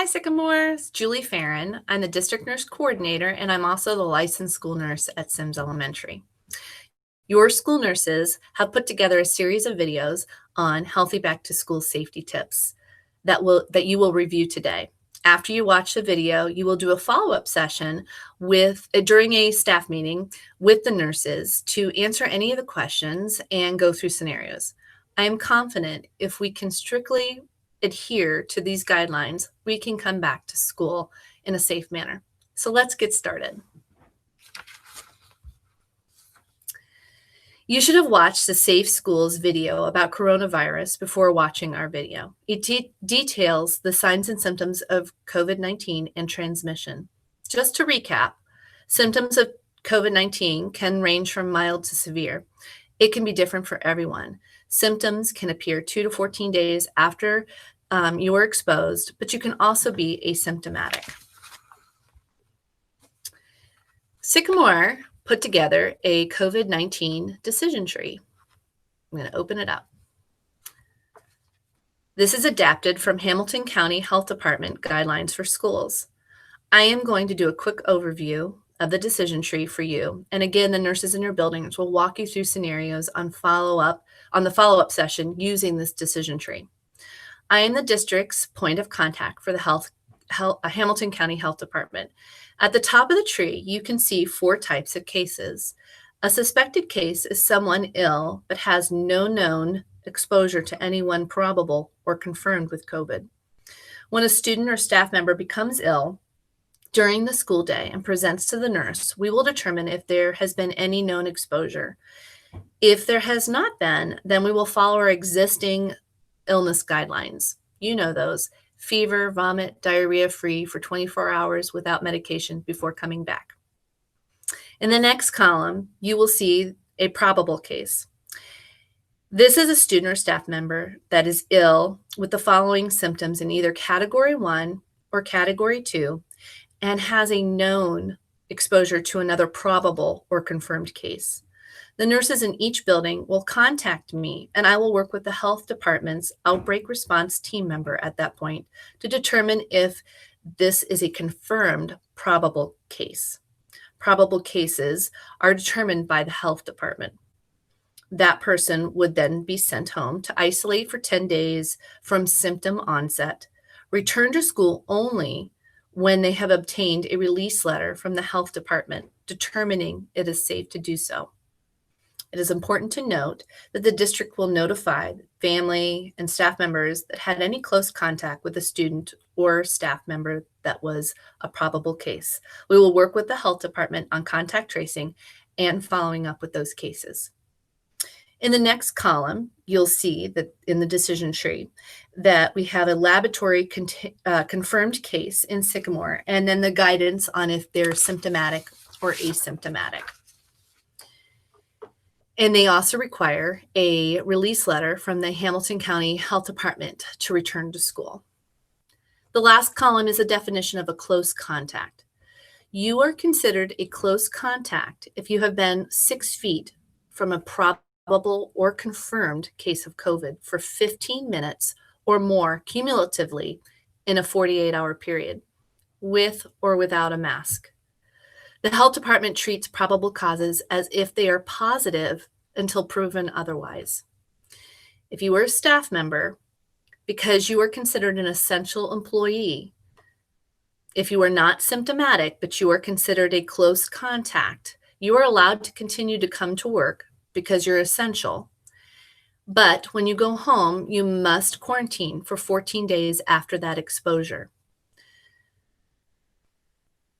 Hi, Sycamore. It's Julie Farron. I'm the district nurse coordinator, and I'm also the licensed school nurse at Sims Elementary. Your school nurses have put together a series of videos on healthy back to school safety tips that you will review today. After you watch the video, you will do a follow-up session during a staff meeting with the nurses to answer any of the questions and go through scenarios. I am confident if we can strictly adhere to these guidelines, we can come back to school in a safe manner. So let's get started. You should have watched the Safe Schools video about coronavirus before watching our video. It details the signs and symptoms of COVID-19 and transmission. Just to recap, symptoms of COVID-19 can range from mild to severe. It can be different for everyone. Symptoms can appear 2 to 14 days after you are exposed, but you can also be asymptomatic. Sycamore put together a COVID-19 decision tree. I'm going to open it up. This is adapted from Hamilton County Health Department guidelines for schools. I am going to do a quick overview of the decision tree for you. And again, the nurses in your buildings will walk you through scenarios on the follow-up session using this decision tree. I am the district's point of contact for the Hamilton County Health Department. At the top of the tree, you can see 4 types of cases. A suspected case is someone ill but has no known exposure to anyone probable or confirmed with COVID. When a student or staff member becomes ill during the school day and presents to the nurse, we will determine if there has been any known exposure. If there has not been, then we will follow our existing illness guidelines. You know those: fever, vomit, diarrhea free for 24 hours without medication before coming back. In the next column, you will see a probable case. This is a student or staff member that is ill with the following symptoms in either category 1 or category 2 and has a known exposure to another probable or confirmed case. The nurses in each building will contact me, and I will work with the health department's outbreak response team member at that point to determine if this is a confirmed probable case. Probable cases are determined by the health department. That person would then be sent home to isolate for 10 days from symptom onset, return to school only when they have obtained a release letter from the health department determining it is safe to do so. It is important to note that the district will notify family and staff members that had any close contact with a student or staff member that was a probable case. We will work with the health department on contact tracing and following up with those cases. In the next column, you'll see that in the decision tree that we have a laboratory confirmed case in Sycamore, and then the guidance on if they're symptomatic or asymptomatic. And they also require a release letter from the Hamilton County Health Department to return to school. The last column is a definition of a close contact. You are considered a close contact if you have been 6 feet from a probable or confirmed case of COVID for 15 minutes or more cumulatively in a 48-hour period, with or without a mask. The health department treats probable causes as if they are positive until proven otherwise. If you are a staff member, because you are considered an essential employee, if you are not symptomatic, but you are considered a close contact, you are allowed to continue to come to work because you're essential. But when you go home, you must quarantine for 14 days after that exposure.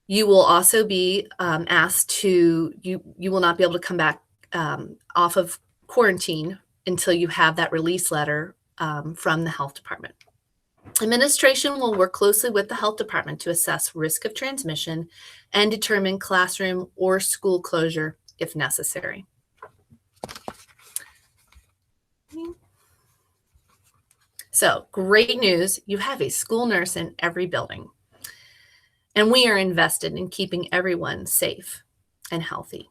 You will also be asked to, you will not be able to come back off of quarantine until you have that release letter from the health department. Administration will work closely with the health department to assess risk of transmission and determine classroom or school closure if necessary. So, great news, you have a school nurse in every building. And we are invested in keeping everyone safe and healthy.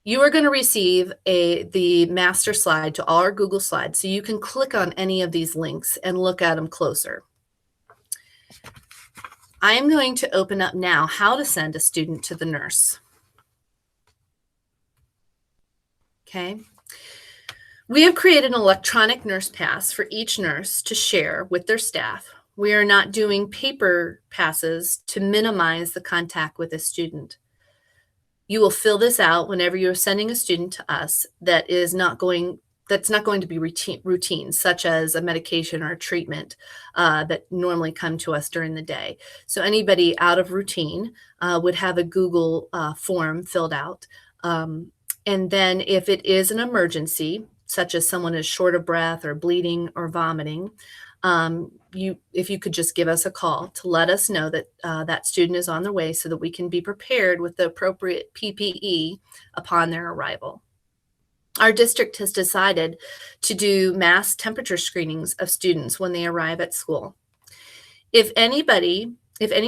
You are going to receive the master slide to all our Google Slides, so you can click on any of these links and look at them closer. I am going to open up now how to send a student to the nurse. Okay. We have created an electronic nurse pass for each nurse to share with their staff. We are not doing paper passes to minimize the contact with a student. You will fill this out whenever you're sending a student to us that's not going to be routine, such as a medication or a treatment that normally come to us during the day. So anybody out of routine would have a Google form filled out. And then if it is an emergency, such as someone is short of breath or bleeding or vomiting, if you could just give us a call to let us know that that student is on their way so that we can be prepared with the appropriate PPE upon their arrival. Our district has decided to do mass temperature screenings of students when they arrive at school. If any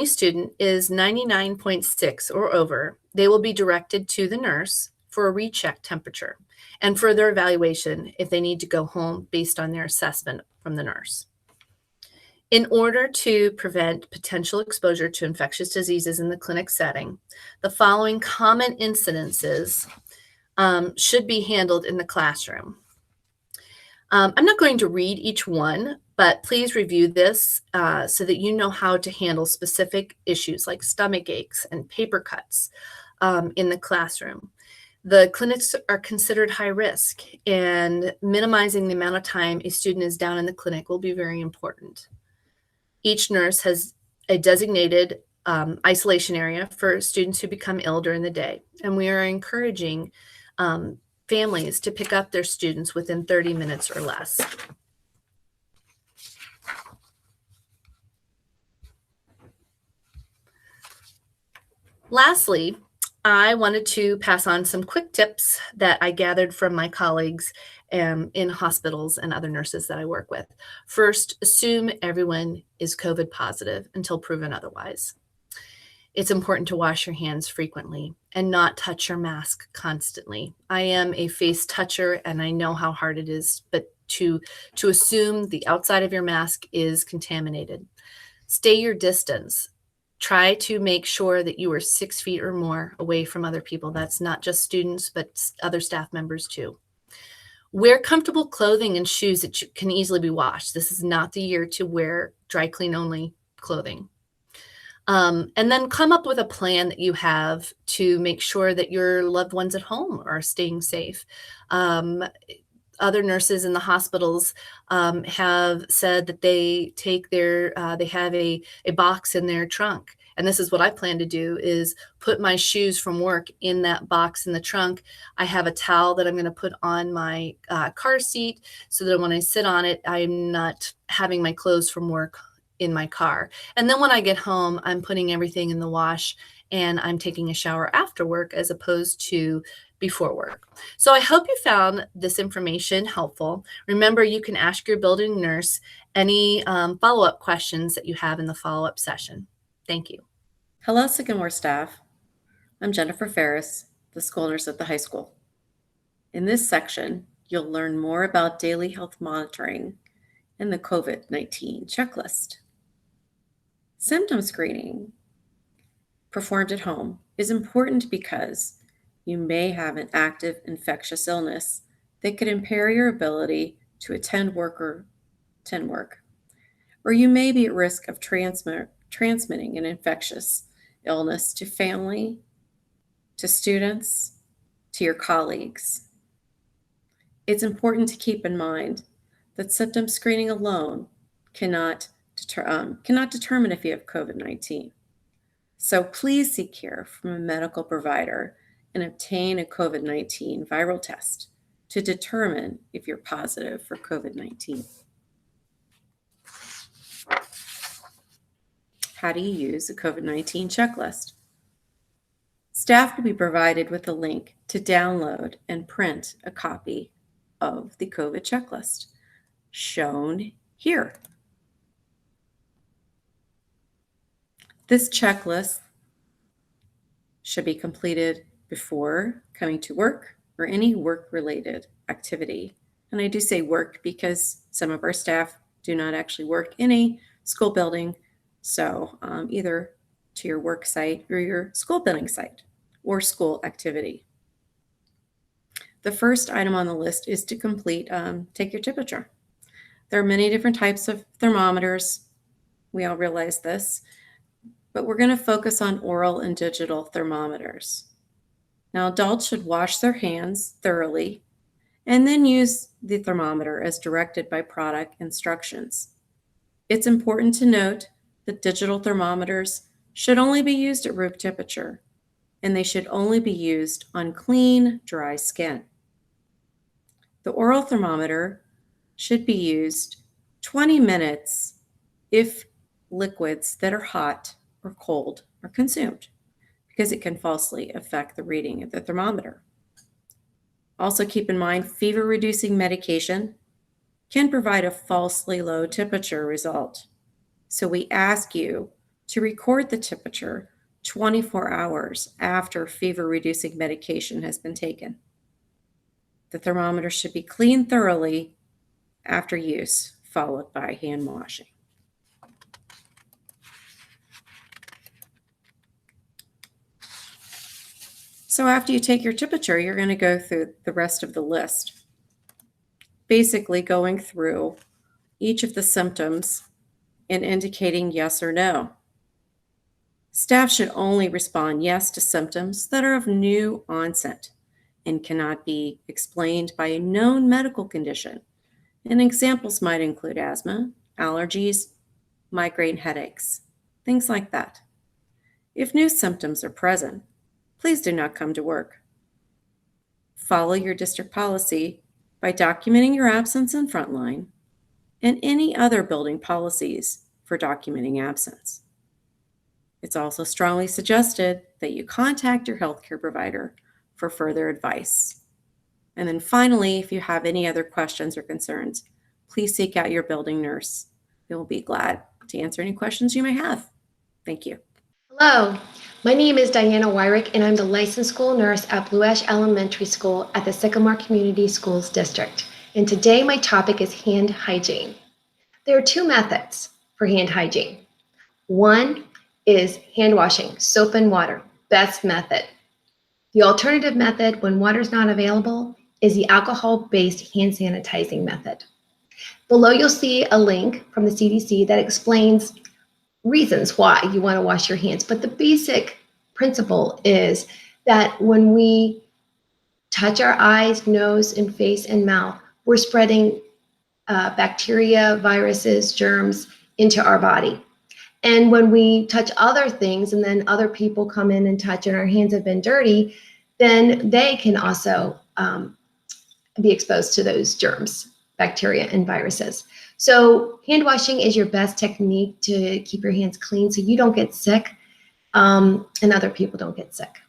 student is 99.6 or over, they will be directed to the nurse for a recheck temperature and further evaluation if they need to go home based on their assessment from the nurse. In order to prevent potential exposure to infectious diseases in the clinic setting, the following common incidences should be handled in the classroom. I'm not going to read each one, but please review this so that you know how to handle specific issues like stomach aches and paper cuts in the classroom. The clinics are considered high risk, and minimizing the amount of time a student is down in the clinic will be very important. Each nurse has a designated isolation area for students who become ill during the day, and we are encouraging families to pick up their students within 30 minutes or less. Lastly, I wanted to pass on some quick tips that I gathered from my colleagues in hospitals and other nurses that I work with. First, assume everyone is COVID positive until proven otherwise. It's important to wash your hands frequently and not touch your mask constantly. I am a face toucher and I know how hard it is, but to assume the outside of your mask is contaminated. Stay your distance. Try to make sure that you are 6 feet or more away from other people. That's not just students, but other staff members too. Wear comfortable clothing and shoes that can easily be washed. This is not the year to wear dry clean only clothing. And then come up with a plan that you have to make sure that your loved ones at home are staying safe. Other nurses in the hospitals have said that they have a box in their trunk. And this is what I plan to do, is put my shoes from work in that box in the trunk. I have a towel that I'm going to put on my car seat so that when I sit on it, I'm not having my clothes from work in my car. And then when I get home, I'm putting everything in the wash and I'm taking a shower after work as opposed to before work. So I hope you found this information helpful. Remember, you can ask your building nurse any follow-up questions that you have in the follow-up session. Thank you. Hello, Sycamore staff. I'm Jennifer Ferris, the school nurse at the high school. In this section, you'll learn more about daily health monitoring and the COVID-19 checklist. Symptom screening performed at home is important because you may have an active infectious illness that could impair your ability to attend work, or you may be at risk of transmitting an infectious illness to family, to students, to your colleagues. It's important to keep in mind that symptom screening alone cannot determine if you have COVID-19. So please seek care from a medical provider and obtain a COVID-19 viral test to determine if you're positive for COVID-19. How do you use a COVID-19 checklist? Staff will be provided with a link to download and print a copy of the COVID checklist, shown here. This checklist should be completed before coming to work or any work-related activity. And I do say work because some of our staff do not actually work in a school building, So either to your work site or your school building site or school activity. The first item on the list is to take your temperature. There are many different types of thermometers. We all realize this, but we're going to focus on oral and digital thermometers. Now, adults should wash their hands thoroughly and then use the thermometer as directed by product instructions. It's important to note that digital thermometers should only be used at room temperature, and they should only be used on clean, dry skin. The oral thermometer should be used 20 minutes if liquids that are hot or cold are consumed, because it can falsely affect the reading of the thermometer. Also keep in mind, fever-reducing medication can provide a falsely low temperature result. So we ask you to record the temperature 24 hours after fever-reducing medication has been taken. The thermometer should be cleaned thoroughly after use, followed by hand washing. So after you take your temperature, you're going to go through the rest of the list, basically going through each of the symptoms and indicating yes or no. Staff should only respond yes to symptoms that are of new onset and cannot be explained by a known medical condition. And examples might include asthma, allergies, migraine headaches, things like that. If new symptoms are present, please do not come to work. Follow your district policy by documenting your absence in frontline and any other building policies for documenting absence. It's also strongly suggested that you contact your healthcare provider for further advice. And then finally, if you have any other questions or concerns, please seek out your building nurse. They will be glad to answer any questions you may have. Thank you. Hello, my name is Diana Wyrick, and I'm the licensed school nurse at Blue Ash Elementary School at the Sycamore Community Schools District. And today my topic is hand hygiene. There are two methods for hand hygiene. One is hand washing, soap and water, best method. The alternative method, when water is not available, is the alcohol-based hand sanitizing method. Below you'll see a link from the CDC that explains reasons why you want to wash your hands. But the basic principle is that when we touch our eyes, nose, and face and mouth, we're spreading bacteria, viruses, germs into our body. And when we touch other things and then other people come in and touch and our hands have been dirty, then they can also be exposed to those germs, bacteria, and viruses. So hand washing is your best technique to keep your hands clean so you don't get sick and other people don't get sick.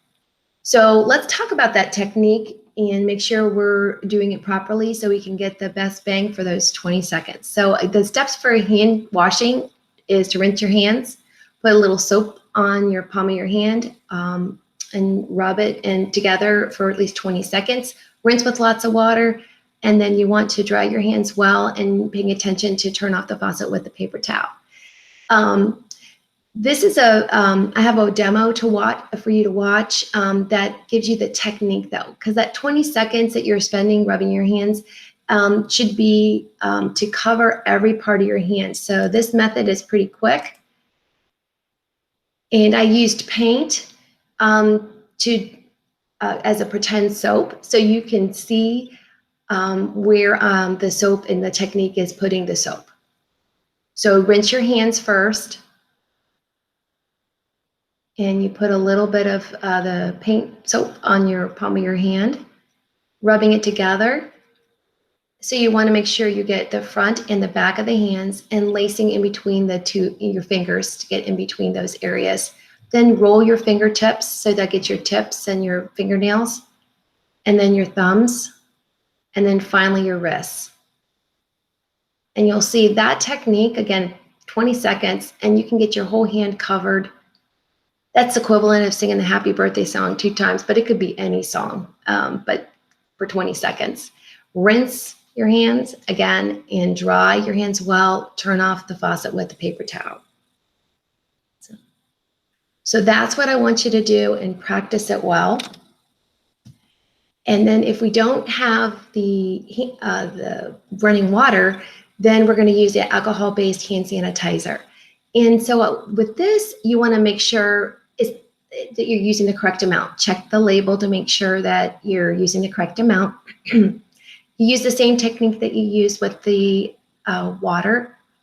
So let's talk about that technique and make sure we're doing it properly so we can get the best bang for those 20 seconds. So the steps for hand washing is to rinse your hands, put a little soap on your palm of your hand and rub it in together for at least 20 seconds. Rinse with lots of water. And then you want to dry your hands well and paying attention to turn off the faucet with a paper towel. This is I have a demo for you to watch that gives you the technique though, because that 20 seconds that you're spending rubbing your hands should be to cover every part of your hand. So this method is pretty quick. And I used paint as a pretend soap so you can see where the soap and the technique is putting the soap. So rinse your hands first. And you put a little bit of the paint soap on your palm of your hand, rubbing it together. So you want to make sure you get the front and the back of the hands and lacing in between your fingers to get in between those areas. Then roll your fingertips so that gets your tips and your fingernails, and then your thumbs, and then finally your wrists. And you'll see that technique, again, 20 seconds, and you can get your whole hand covered. That's equivalent of singing the happy birthday song 2 times, but it could be any song, but for 20 seconds. Rinse your hands again and dry your hands well. Turn off the faucet with the paper towel. So that's what I want you to do and practice it well. And then if we don't have the running water, then we're going to use the alcohol-based hand sanitizer. And so with this, you want to make sure that you're using the correct amount. Check the label to make sure that you're using the correct amount. You use the same technique that you use with the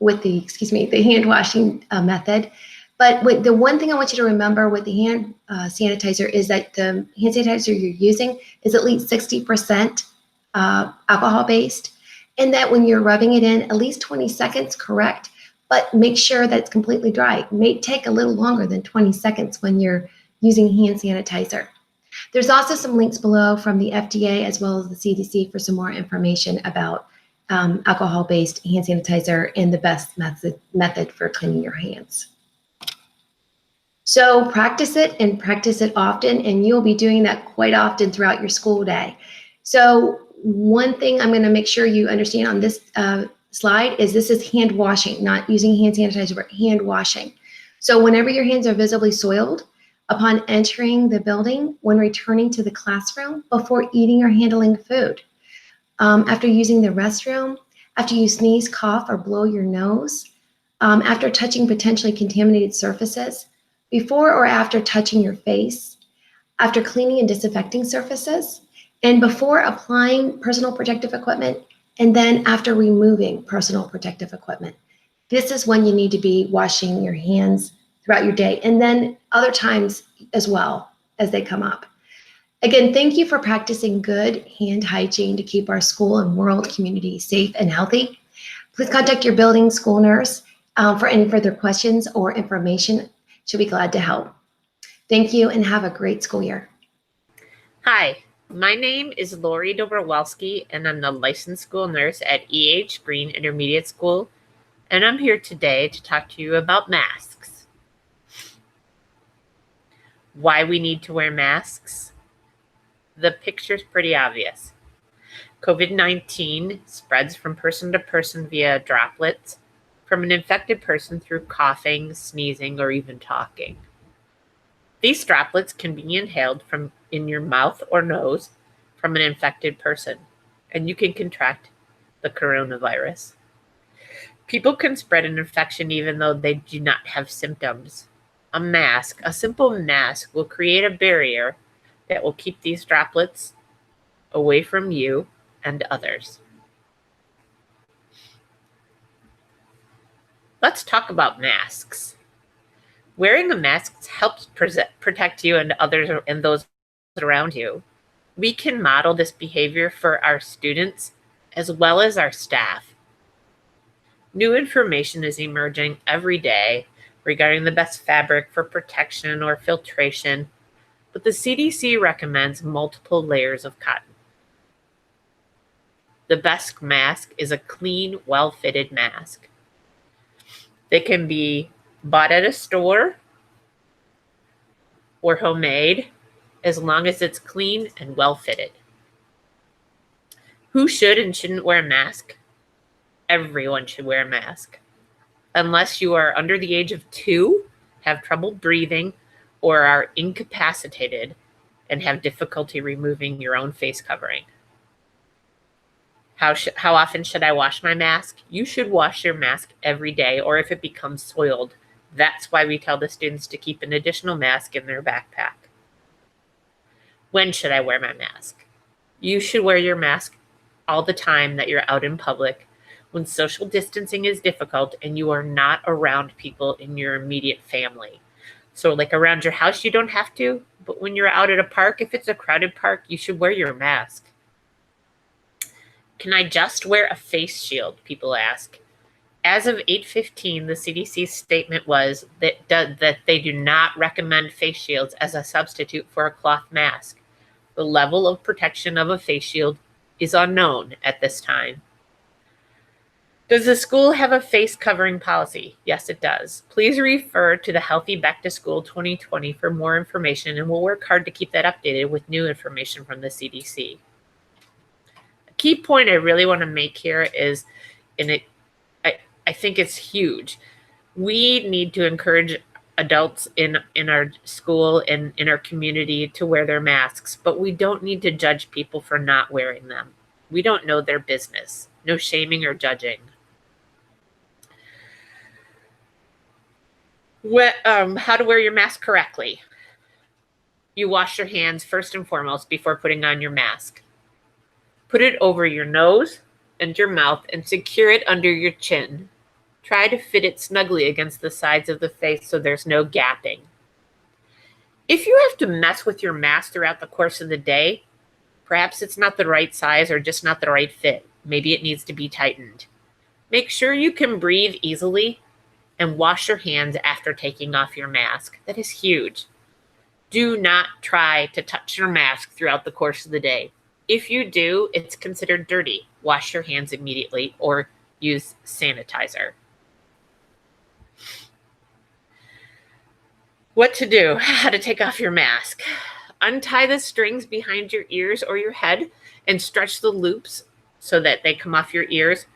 the hand washing method. But the one thing I want you to remember with the hand sanitizer is that the hand sanitizer you're using is at least 60% alcohol-based, and that when you're rubbing it in, at least 20 seconds, correct, but make sure that it's completely dry. It may take a little longer than 20 seconds when you're using hand sanitizer. There's also some links below from the FDA as well as the CDC for some more information about alcohol-based hand sanitizer and the best method for cleaning your hands. So practice it and practice it often, and you'll be doing that quite often throughout your school day. So one thing I'm going to make sure you understand on this slide is this is hand washing, not using hand sanitizer, but hand washing. So whenever your hands are visibly soiled, upon entering the building, when returning to the classroom, before eating or handling food, after using the restroom, after you sneeze, cough, or blow your nose, after touching potentially contaminated surfaces, before or after touching your face, after cleaning and disinfecting surfaces, and before applying personal protective equipment, and then after removing personal protective equipment. This is when you need to be washing your hands throughout your day, and then other times as well as they come up. Again, thank you for practicing good hand hygiene to keep our school and world community safe and healthy. Please contact your building school nurse for any further questions or information. She'll be glad to help. Thank you and have a great school year. Hi, my name is Lori Dobrowolski, and I'm the licensed school nurse at E.H. Green Intermediate School, and I'm here today to talk to you about masks. Why we need to wear masks? The picture's pretty obvious. COVID-19 spreads from person to person via droplets from an infected person through coughing, sneezing, or even talking. These droplets can be inhaled from in your mouth or nose from an infected person, and you can contract the coronavirus. People can spread an infection even though they do not have symptoms. A simple mask, will create a barrier that will keep these droplets away from you and others. Let's talk about masks. Wearing a mask helps protect you and others and those around you. We can model this behavior for our students as well as our staff. New information is emerging every day regarding the best fabric for protection or filtration, but the CDC recommends multiple layers of cotton. The best mask is a clean, well-fitted mask. They can be bought at a store or homemade, as long as it's clean and well-fitted. Who should and shouldn't wear a mask? Everyone should wear a mask. Unless you are under the age of 2, have trouble breathing, or are incapacitated and have difficulty removing your own face covering. How often should I wash my mask? You should wash your mask every day, or if it becomes soiled. That's why we tell the students to keep an additional mask in their backpack. When should I wear my mask? You should wear your mask all the time that you're out in public, when social distancing is difficult and you are not around people in your immediate family. So like around your house, you don't have to, but when you're out at a park, if it's a crowded park, you should wear your mask. Can I just wear a face shield? People ask. As of 8/15, the CDC's statement was that they do not recommend face shields as a substitute for a cloth mask. The level of protection of a face shield is unknown at this time. Does the school have a face covering policy? Yes, it does. Please refer to the Healthy Back to School 2020 for more information, and we'll work hard to keep that updated with new information from the CDC. A key point I really want to make here is, I think it's huge. We need to encourage adults in our school and in our community to wear their masks, but we don't need to judge people for not wearing them. We don't know their business. No shaming or judging. How to wear your mask correctly. You wash your hands first and foremost before putting on your mask. Put it over your nose and your mouth and secure it under your chin. Try to fit it snugly against the sides of the face so there's no gapping. If you have to mess with your mask throughout the course of the day, perhaps it's not the right size or just not the right fit. Maybe it needs to be tightened. Make sure you can breathe easily and wash your hands after taking off your mask. That is huge. Do not try to touch your mask throughout the course of the day. If you do, it's considered dirty. Wash your hands immediately or use sanitizer. What to do? How to take off your mask. Untie the strings behind your ears or your head and stretch the loops so that they come off your ears.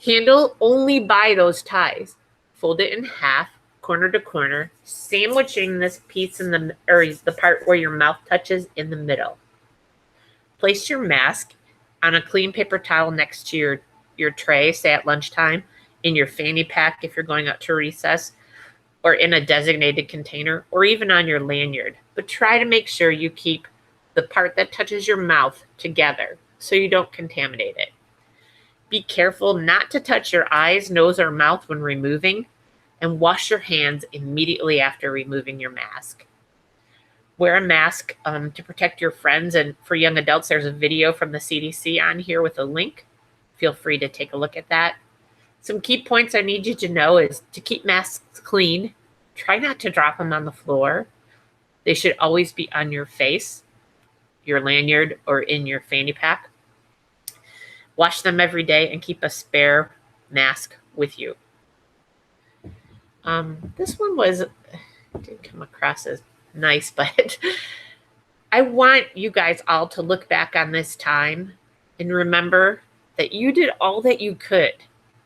Handle only by those ties. Fold it in half, corner to corner, sandwiching this piece in the part where your mouth touches in the middle. Place your mask on a clean paper towel next to your tray, say at lunchtime, in your fanny pack if you're going out to recess, or in a designated container, or even on your lanyard. But try to make sure you keep the part that touches your mouth together so you don't contaminate it. Be careful not to touch your eyes, nose, or mouth when removing, and wash your hands immediately after removing your mask. Wear a mask to protect your friends, and for young adults, there's a video from the CDC on here with a link. Feel free to take a look at that. Some key points I need you to know is to keep masks clean. Try not to drop them on the floor. They should always be on your face, your lanyard, or in your fanny pack. Wash them every day and keep a spare mask with you. This one didn't come across as nice, but I want you guys all to look back on this time and remember that you did all that you could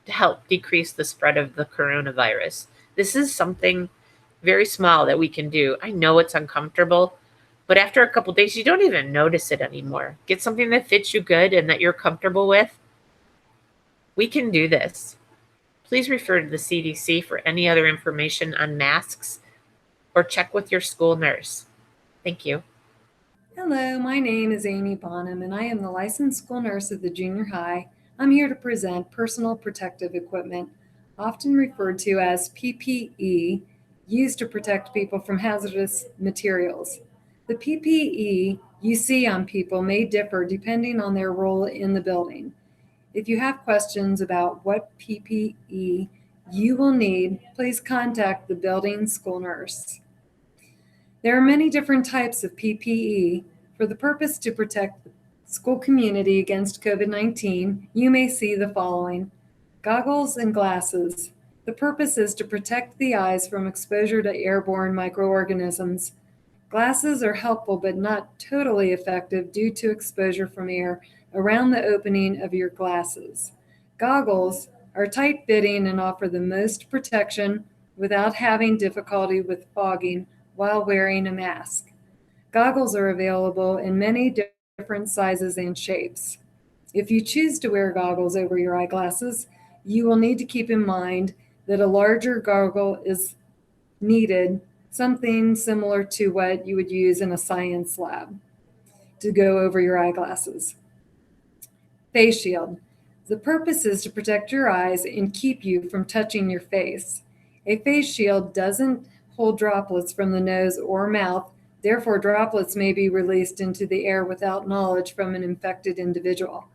to help decrease the spread of the coronavirus. This is something very small that we can do. I know it's uncomfortable, but after a couple days, you don't even notice it anymore. Get something that fits you good and that you're comfortable with. We can do this. Please refer to the CDC for any other information on masks or check with your school nurse. Thank you. Hello, my name is Amy Bonham, and I am the licensed school nurse at the junior high. I'm here to present personal protective equipment, often referred to as PPE, used to protect people from hazardous materials. The PPE you see on people may differ depending on their role in the building. If you have questions about what PPE you will need, please contact the building school nurse. There are many different types of PPE. For the purpose to protect the school community against COVID-19, you may see the following: goggles and glasses. The purpose is to protect the eyes from exposure to airborne microorganisms. Glasses are helpful but not totally effective due to exposure from air around the opening of your glasses. Goggles are tight-fitting and offer the most protection without having difficulty with fogging while wearing a mask. Goggles are available in many different sizes and shapes. If you choose to wear goggles over your eyeglasses, you will need to keep in mind that a larger goggle is needed, something similar to what you would use in a science lab to go over your eyeglasses. Face shield. The purpose is to protect your eyes and keep you from touching your face. A face shield doesn't hold droplets from the nose or mouth. Therefore, droplets may be released into the air without knowledge from an infected individual.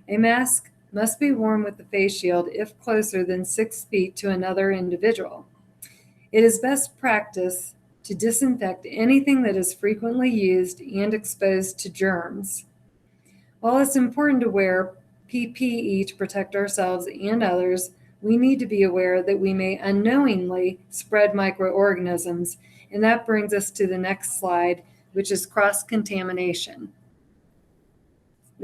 A mask must be worn with the face shield if closer than 6 feet to another individual. It is best practice to disinfect anything that is frequently used and exposed to germs. While it's important to wear PPE to protect ourselves and others, we need to be aware that we may unknowingly spread microorganisms, and that brings us to the next slide, which is cross-contamination.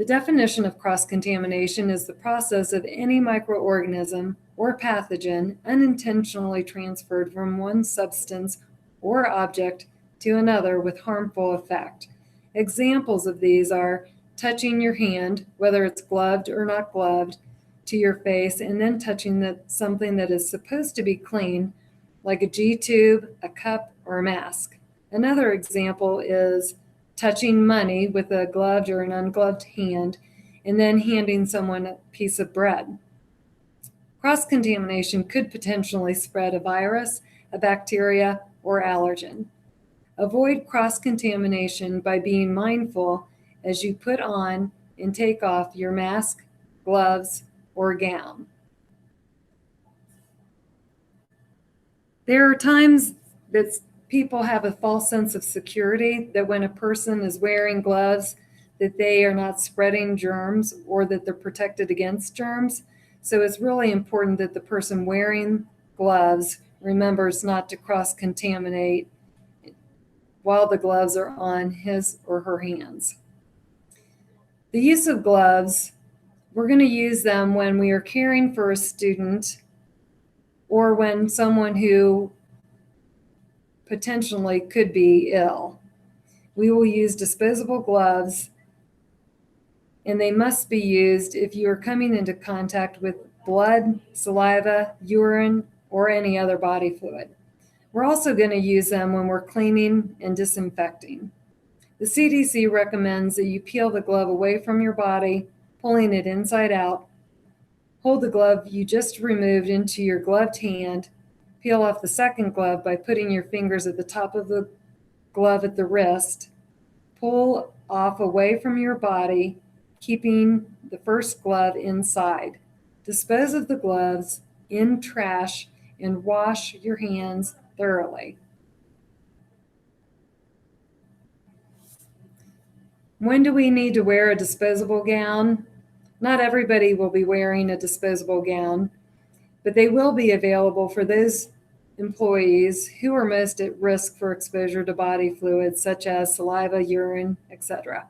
The definition of cross-contamination is the process of any microorganism or pathogen unintentionally transferred from one substance or object to another with harmful effect. Examples of these are touching your hand, whether it's gloved or not gloved, to your face, and then touching something that is supposed to be clean, like a G-tube, a cup, or a mask. Another example is touching money with a gloved or an ungloved hand, and then handing someone a piece of bread. Cross-contamination could potentially spread a virus, a bacteria, or allergen. Avoid cross-contamination by being mindful as you put on and take off your mask, gloves, or gown. There are times that people have a false sense of security that when a person is wearing gloves, that they are not spreading germs or that they're protected against germs. So it's really important that the person wearing gloves remembers not to cross-contaminate while the gloves are on his or her hands. The use of gloves, we're going to use them when we are caring for a student or when someone who potentially could be ill. We will use disposable gloves, and they must be used if you are coming into contact with blood, saliva, urine, or any other body fluid. We're also going to use them when we're cleaning and disinfecting. The CDC recommends that you peel the glove away from your body, pulling it inside out. Hold the glove you just removed into your gloved hand. Peel off the second glove by putting your fingers at the top of the glove at the wrist. Pull off away from your body, keeping the first glove inside. Dispose of the gloves in trash and wash your hands thoroughly. When do we need to wear a disposable gown? Not everybody will be wearing a disposable gown, but they will be available for those employees who are most at risk for exposure to body fluids such as saliva, urine, etc.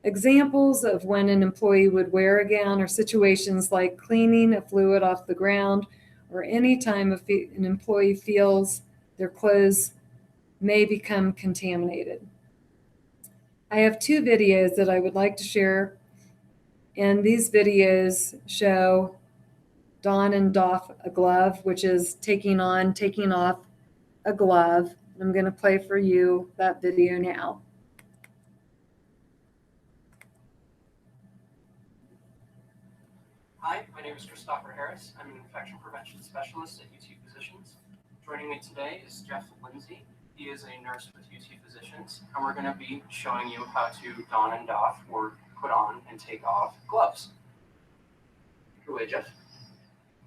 Examples of when an employee would wear a gown are situations like cleaning a fluid off the ground or any time an employee feels their clothes may become contaminated. I have 2 videos that I would like to share, and these videos show don and doff a glove, which is taking on, taking off a glove. I'm going to play for you that video now. Hi, my name is Christopher Harris. I'm an infection prevention specialist at UT Physicians. Joining me today is Jeff Lindsay. He is a nurse with UT Physicians, and we're going to be showing you how to don and doff, or put on and take off, gloves. Take it away, Jeff.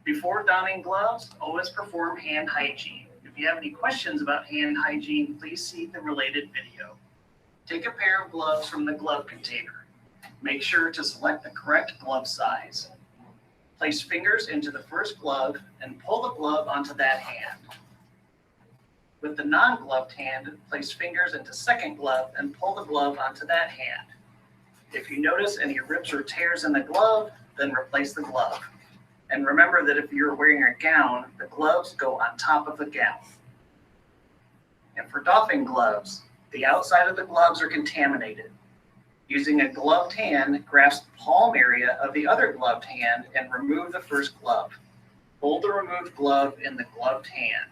Before donning gloves, always perform hand hygiene. If you have any questions about hand hygiene, please see the related video. Take a pair of gloves from the glove container. Make sure to select the correct glove size. Place fingers into the first glove and pull the glove onto that hand. With the non-gloved hand, place fingers into second glove and pull the glove onto that hand. If you notice any rips or tears in the glove, then replace the glove. And remember that if you're wearing a gown, the gloves go on top of the gown. And for doffing gloves, the outside of the gloves are contaminated. Using a gloved hand, grasp the palm area of the other gloved hand and remove the first glove. Hold the removed glove in the gloved hand.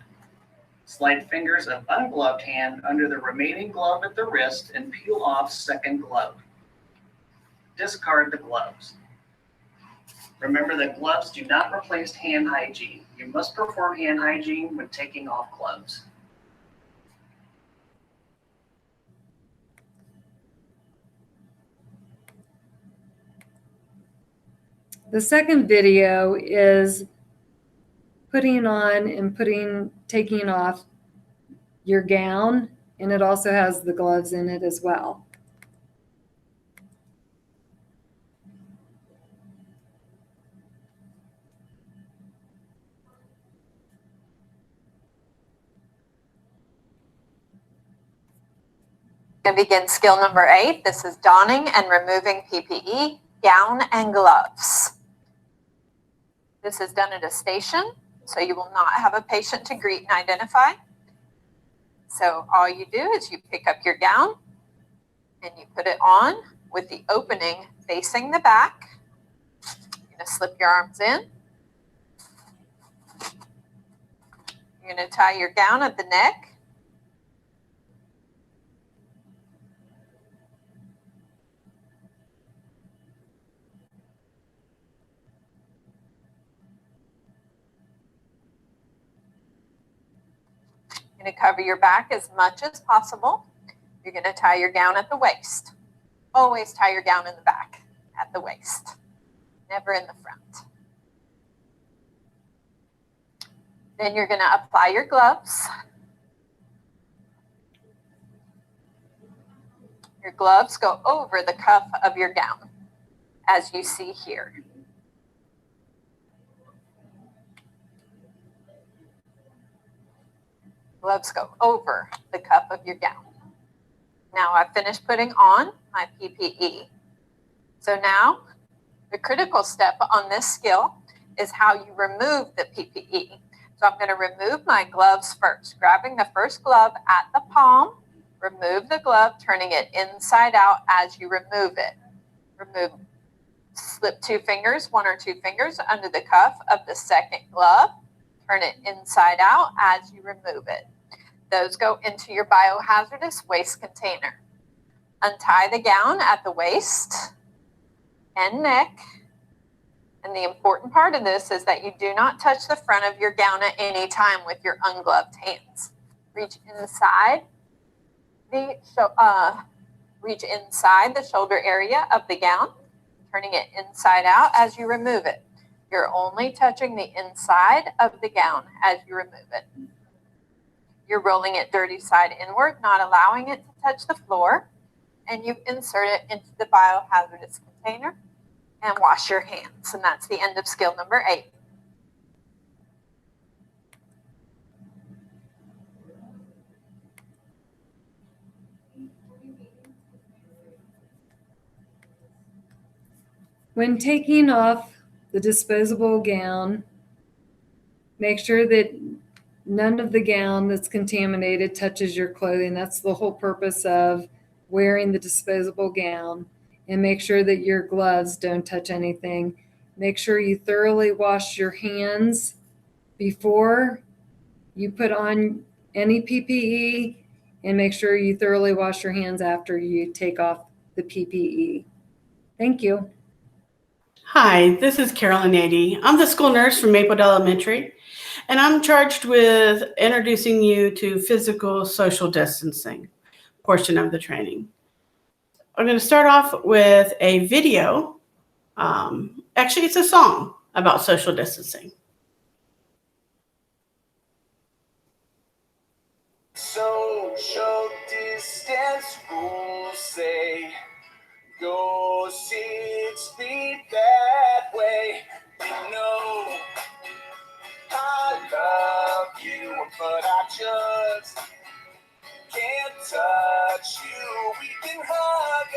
Slide fingers of ungloved hand under the remaining glove at the wrist and peel off second glove. Discard the gloves. Remember that gloves do not replace hand hygiene. You must perform hand hygiene when taking off gloves. The second video is putting on and taking off your gown, and it also has the gloves in it as well. Going to begin skill number 8. This is donning and removing PPE, gown, and gloves. This is done at a station, so you will not have a patient to greet and identify. So all you do is you pick up your gown and you put it on with the opening facing the back. You're going to slip your arms in. You're going to tie your gown at the neck. You're going to cover your back as much as possible. You're going to tie your gown at the waist. Always tie your gown in the back at the waist, never in the front. Then you're going to apply your gloves. Your gloves go over the cuff of your gown, as you see here. Gloves go over the cuff of your gown. Now I've finished putting on my PPE. So now the critical step on this skill is how you remove the PPE. So I'm going to remove my gloves first, grabbing the first glove at the palm, remove the glove, turning it inside out as you remove it. Slip 2 fingers, 1 or 2 fingers under the cuff of the second glove, turn it inside out as you remove it. Those go into your biohazardous waste container. Untie the gown at the waist and neck. And the important part of this is that you do not touch the front of your gown at any time with your ungloved hands. Reach inside the shoulder area of the gown, turning it inside out as you remove it. You're only touching the inside of the gown as you remove it. You're rolling it dirty side inward, not allowing it to touch the floor, and you insert it into the biohazardous container and wash your hands. And that's the end of skill number 8. When taking off the disposable gown, make sure that none of the gown that's contaminated touches your clothing. That's the whole purpose of wearing the disposable gown. And make sure that your gloves don't touch anything. Make sure you thoroughly wash your hands before you put on any PPE, and make sure you thoroughly wash your hands after you take off the PPE. Thank you. Hi, this is Carolyn Nady. I'm the school nurse from Mapledale Elementary, and I'm charged with introducing you to physical social distancing portion of the training. I'm going to start off with a video. Actually, it's a song about social distancing. Social distance rules say go 6 feet that way. You know I love you, but I just can't touch you. We can hug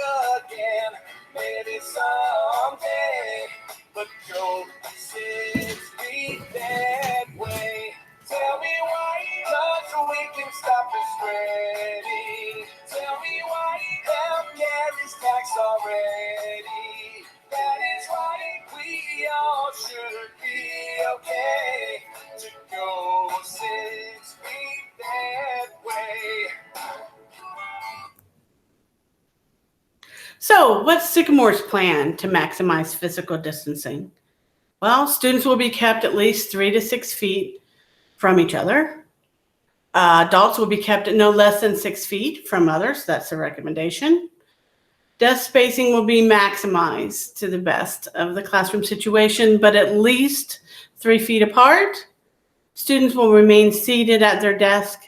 again, maybe someday, but go 6 feet that way. Tell me why not we can stop the spreading. Tell me why health care is taxed already. That is why we all should be okay to go 6 feet that way. So, what's Sycamore's plan to maximize physical distancing? Well, students will be kept at least 3 to 6 feet from each other. Adults will be kept at no less than 6 feet from others. That's a recommendation. Desk spacing will be maximized to the best of the classroom situation, but at least 3 feet apart. Students will remain seated at their desk,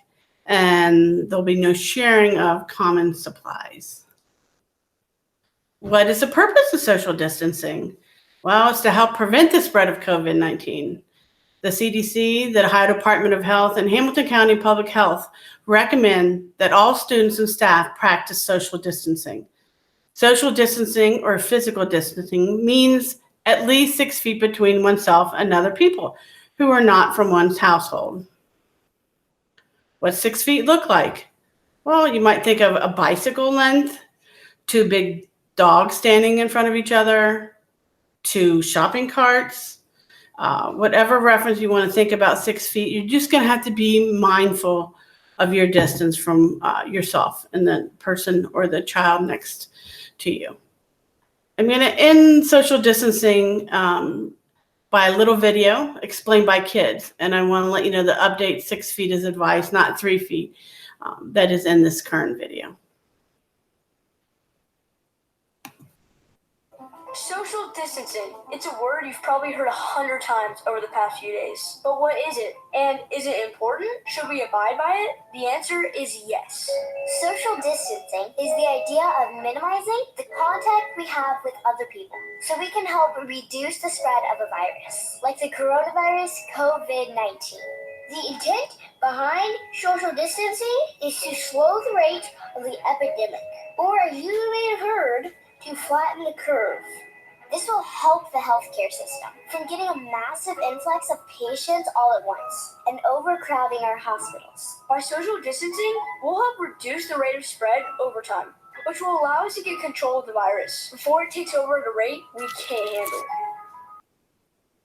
and there'll be no sharing of common supplies. What is the purpose of social distancing? Well, it's to help prevent the spread of COVID-19. The CDC, the Ohio Department of Health, and Hamilton County Public Health recommend that all students and staff practice social distancing. Social distancing or physical distancing means at least 6 feet between oneself and other people who are not from one's household. What 6 feet look like? Well, you might think of a bicycle length, 2 big dogs standing in front of each other, 2 shopping carts, whatever reference you want to think about 6 feet. You're just going to have to be mindful of your distance from yourself and the person or the child next to you. I'm going to end social distancing by a little video explained by kids. And I want to let you know the update 6 feet is advised, not 3 feet. That is in this current video. Social distancing. It's a word you've probably heard 100 times over the past few days. But what is it? And is it important? Should we abide by it? The answer is yes. Social distancing is the idea of minimizing the contact we have with other people so we can help reduce the spread of a virus, like the coronavirus COVID-19. The intent behind social distancing is to slow the rate of the epidemic, or as you may have heard, to flatten the curve. This will help the healthcare system from getting a massive influx of patients all at once and overcrowding our hospitals. By social distancing, we'll help reduce the rate of spread over time, which will allow us to get control of the virus before it takes over at a rate we can't handle.